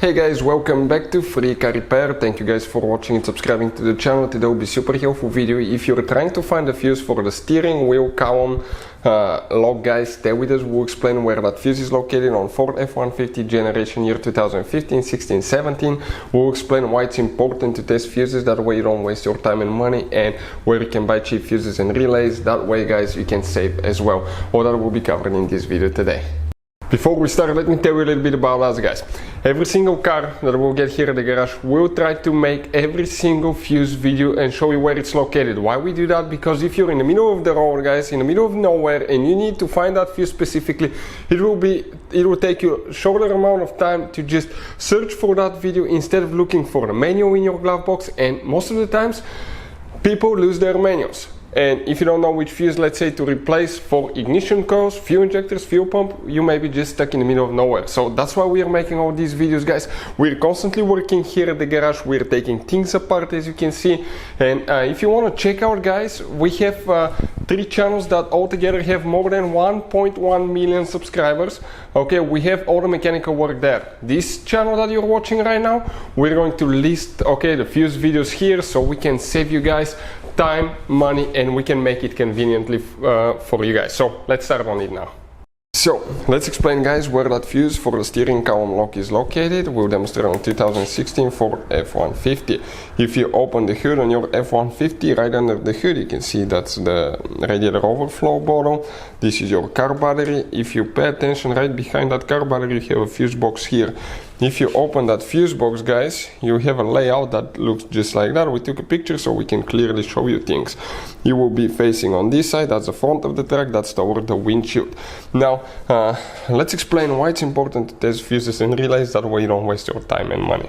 Hey guys, welcome back to Free Car Repair. Thank you guys for watching and subscribing to the channel. Today will be super helpful video if you're trying to find the fuse for the steering wheel column lock. Guys, stay with us. We'll explain where that fuse is located on Ford F-150 generation year 2015, 16, 17. We'll explain why it's important to test fuses, that way you don't waste your time and money, and where you can buy cheap fuses and relays. That way guys, you can save as well. All that will be covered in this video today. Before we start, let me tell you a little bit about us guys. Every single car that we'll get here at the garage, we'll try to make every single fuse video and show you where it's located. Why we do that? Because if you're in the middle of the road guys, in the middle of nowhere, and you need to find that fuse specifically, it will take you a shorter amount of time to just search for that video instead of looking for the manual in your glove box. And most of the times people lose their manuals. And if you don't know which fuse, let's say, to replace for ignition coils, fuel injectors, fuel pump, you may be just stuck in the middle of nowhere. So that's why we are making all these videos guys. We're constantly working here at the garage. We're taking things apart, as you can see. And if you want to check out guys, we have 3 channels that altogether have more than 1.1 million subscribers. Okay, we have all the mechanical work there. This channel that you're watching right now, we're going to list the fuse videos here, so we can save you guys time, money, and we can make it conveniently for you guys. So let's start on it now. So let's explain guys where that fuse for the steering column lock is located. We'll demonstrate on 2016 Ford F-150. If you open the hood on your F-150, right under the hood you can see that's the radiator overflow bottle. This is your car battery. If you pay attention, right behind that car battery you have a fuse box here. If you open that fuse box guys, you have a layout that looks just like that. We took a picture so we can clearly show you things. You will be facing on this side, that's the front of the truck, that's toward the windshield. Now let's explain why it's important to test fuses and relays, that way you don't waste your time and money.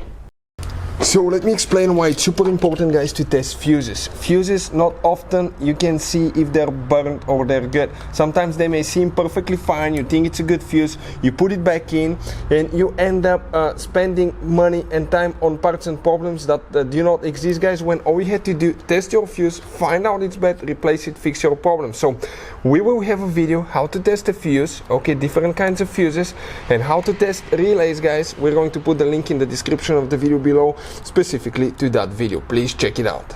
So let me explain why it's super important guys to test fuses. Fuses, not often you can see if they're burnt or they're good. Sometimes they may seem perfectly fine, you think it's a good fuse, you put it back in and you end up spending money and time on parts and problems that do not exist guys, when all you had to do, test your fuse, find out it's bad, replace it, fix your problem. So we will have a video how to test a fuse, different kinds of fuses, and how to test relays guys. We're going to put the link in the description of the video below specifically to that video. Please check it out.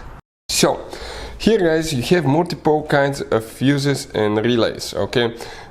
So here guys, you have multiple kinds of fuses and relays,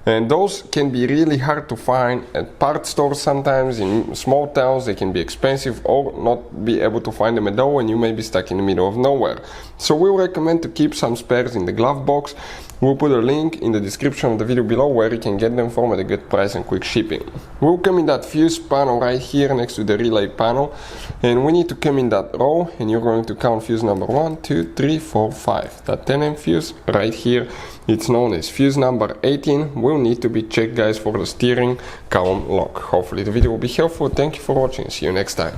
and those can be really hard to find at part stores. Sometimes in small towns they can be expensive or not be able to find them at all, and you may be stuck in the middle of nowhere. So we recommend to keep some spares in the glove box. We'll put a link in the description of the video below where you can get them from at a good price and quick shipping. We'll come in that fuse panel right here next to the relay panel, and we need to come in that row, and you're going to count fuse number 1, 2, 3, 4, 5. That 10M fuse right here, it's known as fuse number 18, will need to be checked guys for the steering column lock. Hopefully the video will be helpful. Thank you for watching. See you next time.